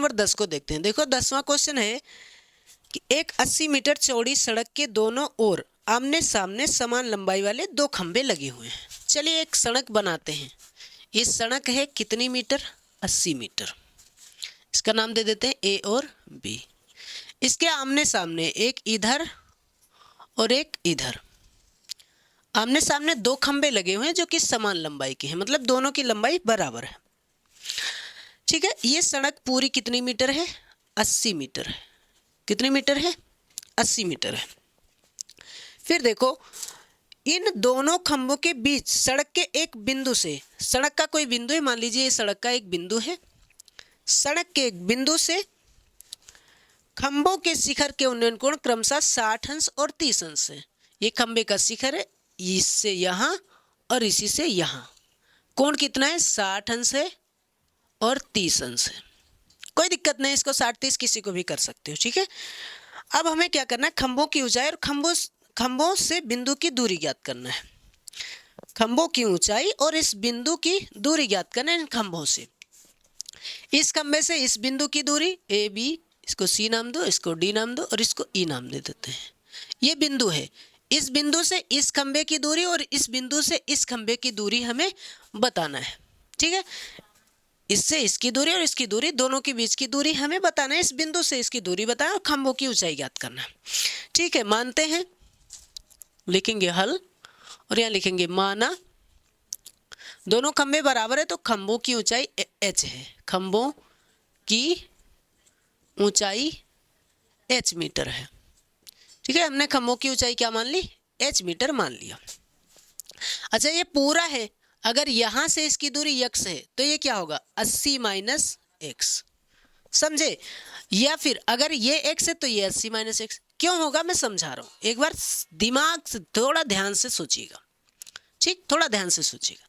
Number 10 को देखते हैं। देखो 10वां क्वेश्चन है कि एक 80 मीटर चौड़ी सड़क के दोनों ओर आमने सामने समान लंबाई वाले दो खंबे लगे हुए हैं। चलिए एक सड़क बनाते हैं। ये सड़क है कितनी मीटर? 80 मीटर। इसका नाम दे देते हैं ए और बी। इसके आमने सामने एक इधर और एक इधर, आमने सामने दो खंबे लगे हुए हैं जो कि समान लंबाई के हैं, मतलब दोनों की लंबाई बराबर है। ठीक है, ये सड़क पूरी कितनी मीटर है? 80 मीटर है। कितनी मीटर है? 80 मीटर है। फिर देखो इन दोनों खंभों के बीच सड़क के एक बिंदु से, सड़क का कोई बिंदु है, मान लीजिए ये सड़क का एक बिंदु है, सड़क के एक बिंदु से खंभों के शिखर के उन्नयन कोण क्रमशः 60 अंश और 30 अंश है। ये खंभे का शिखर है, इससे यहाँ और इसी से यहाँ कोण कितना है? 60 अंश है और 30 अंश है। कोई दिक्कत नहीं, इसको 60-30 किसी को भी कर सकते हो। ठीक है, अब हमें क्या करना है? खंभों की ऊंचाई और खंभों से बिंदु की दूरी ज्ञात करना है। खंभों की ऊंचाई और इस बिंदु की दूरी ज्ञात करना है इन खंभों से। इस खंभे से इस बिंदु की दूरी ए बी, इसको सी नाम दो, इसको डी नाम दो और इसको ई नाम दे देते हैं। ये बिंदु है, इस बिंदु से इस खंभे की दूरी और इस बिंदु से इस खंभे की दूरी हमें बताना है। ठीक है, इससे इसकी दूरी और इसकी दूरी, दोनों के बीच की दूरी हमें बताना है। इस बिंदु से इसकी दूरी बताना और खंभों की ऊंचाई ज्ञात करना है। ठीक है, मानते हैं, लिखेंगे हल और यहाँ लिखेंगे माना दोनों खंभे बराबर है तो खंभों की ऊंचाई h है। खंभों की ऊंचाई h मीटर है। ठीक है, हमने खंभों की ऊंचाई क्या मान ली? h मीटर मान लिया। अच्छा, ये पूरा है, अगर यहां से इसकी दूरी x है तो ये क्या होगा? 80 माइनस एक्स, समझे? या फिर अगर ये x है तो ये 80 माइनस एक्स। क्यों होगा मैं समझा रहा हूं, एक बार दिमाग से थोड़ा ध्यान से सोचिएगा। ठीक, थोड़ा ध्यान से सोचिएगा।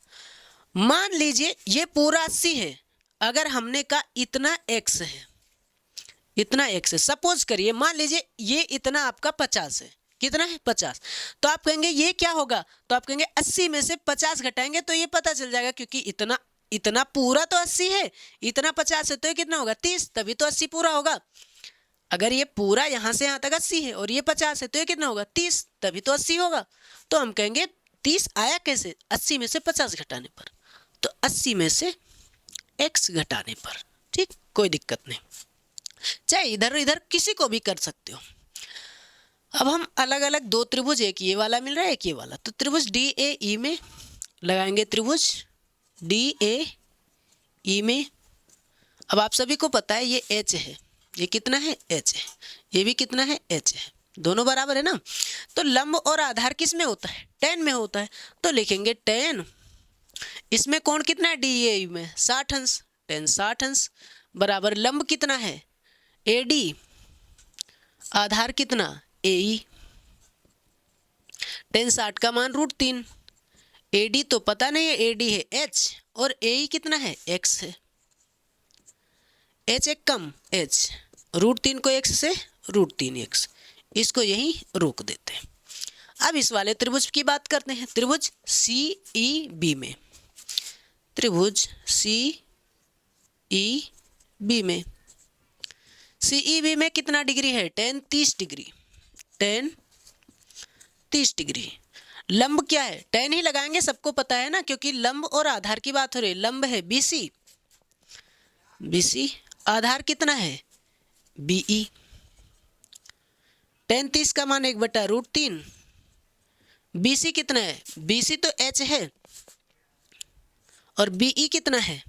मान लीजिए ये पूरा 80 है, अगर हमने कहा इतना x है, इतना x है, सपोज करिए मान लीजिए ये इतना आपका 50 है। कितना है? 50। तो आप कहेंगे ये क्या होगा? तो आप कहेंगे 80 में से 50 घटाएंगे तो ये पता चल जाएगा, क्योंकि इतना पूरा तो 80 है, इतना 50 है तो ये कितना होगा? 30, तभी तो 80 पूरा होगा। अगर ये पूरा यहाँ से यहाँ तक 80 है और ये 50 है तो ये कितना होगा? 30, तभी तो 80 होगा। तो हम कहेंगे 30 आया कैसे? 80 में से 50 घटाने पर, तो 80 में से x घटाने पर। ठीक, कोई दिक्कत नहीं, चाहे इधर इधर किसी को भी कर सकते हो। अब हम अलग अलग दो त्रिभुज, एक ये वाला मिल रहा है एक ये वाला, तो त्रिभुज डी ए ई में लगाएंगे। त्रिभुज डी ए ई में अब आप सभी को पता है ये h है, ये कितना है? h है। ये भी कितना है? h है। दोनों बराबर है ना। तो लंब और आधार किस में होता है? tan में होता है। तो लिखेंगे tan, इसमें कोण कितना है? डी ए में 60 अंश, tan 60 अंश बराबर लंब कितना है? AD, आधार कितना? AE। tan 60 का मान √3, AD तो पता नहीं है, AD है h और AE कितना है? x है। h एक कम h, √3 को x से √3x, इसको यहीं रोक देते हैं। अब इस वाले त्रिभुज की बात करते हैं। त्रिभुज CEB में, त्रिभुज CEB में, CEB में कितना डिग्री है? tan 30 degree, tan 30 degree. लंब क्या है? tan ही लगाएंगे, सबको पता है ना, क्योंकि लंब और आधार की बात हो रही है। लंब है BC, BC, आधार कितना है? BE। tan 30 का मान 1/√3, BC कितना है? BC तो h है और BE कितना है?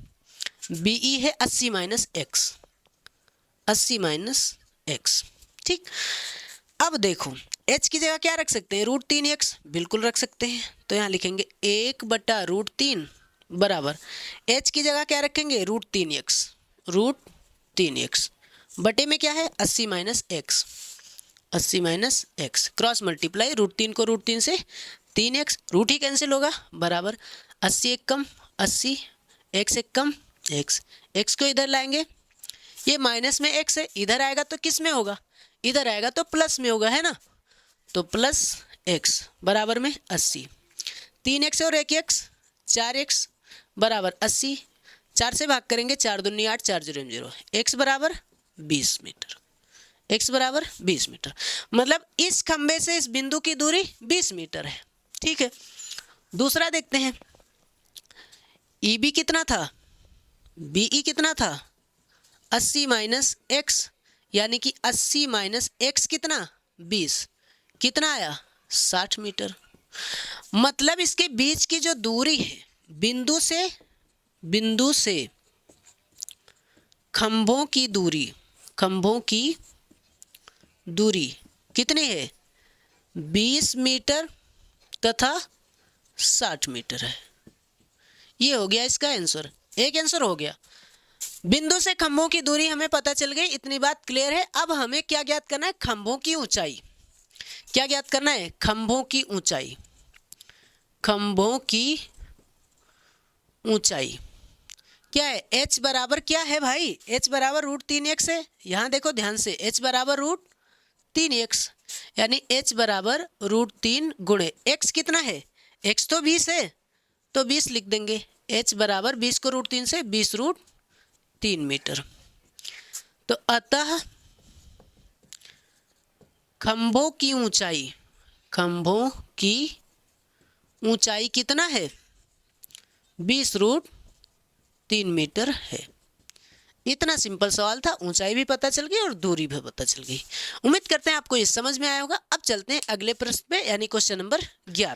BE है 80 माइनस एक्स, 80 माइनस एक्स। ठीक, अब देखो h की जगह क्या रख सकते हैं? √3x, बिल्कुल रख सकते हैं। तो यहाँ लिखेंगे 1/√3 बराबर h की जगह क्या रखेंगे? √3x, √3x बटे में क्या है? 80 minus x, 80 minus x, cross multiply, √3 को √3 से 3x, रूट ही कैंसिल होगा, बराबर 80 एक कम 80, x एक कम x, x को इधर लाएंगे, ये माइनस में x है, इधर आएगा तो किस में होगा? इधर आएगा तो प्लस में होगा, है ना। तो प्लस x बराबर में 80, 3x और 1x 4x बराबर 80, 4 से भाग करेंगे, 4 दूनी 8, 4 0 0, x बराबर 20 मीटर, x बराबर 20 मीटर। मतलब इस खंबे से इस बिंदु की दूरी 20 मीटर है। ठीक है, दूसरा देखते हैं। EB कितना था, BE कितना था, 80 माइनस एक्स, यानी कि 80 माइनस एक्स कितना 20, कितना आया 60 मीटर। मतलब इसके बीच की जो दूरी है बिंदु से खंभों की दूरी कितनी है 20 मीटर तथा 60 मीटर है। ये हो गया इसका आंसर, एक आंसर हो गया। बिंदु से खंभों की दूरी हमें पता चल गई, इतनी बात क्लियर है। अब हमें क्या ज्ञात करना है, खंभों की ऊंचाई। क्या ज्ञात करना है, खंभों की ऊंचाई। खंभों की ऊंचाई क्या है, h बराबर क्या है भाई, h बराबर √3x है। यहाँ देखो ध्यान से, h बराबर √3x, यानी h बराबर √3 गुणे x कितना है, x तो 20 है, तो 20 लिख देंगे। h बराबर 20 को √3 से 20√3 मीटर। तो अतः खंभों की ऊंचाई कितना है 20√3 मीटर है। इतना सिंपल सवाल था, ऊंचाई भी पता चल गई और दूरी भी पता चल गई। उम्मीद करते हैं आपको ये समझ में आया होगा। अब चलते हैं अगले प्रश्न पे, यानी क्वेश्चन नंबर 11।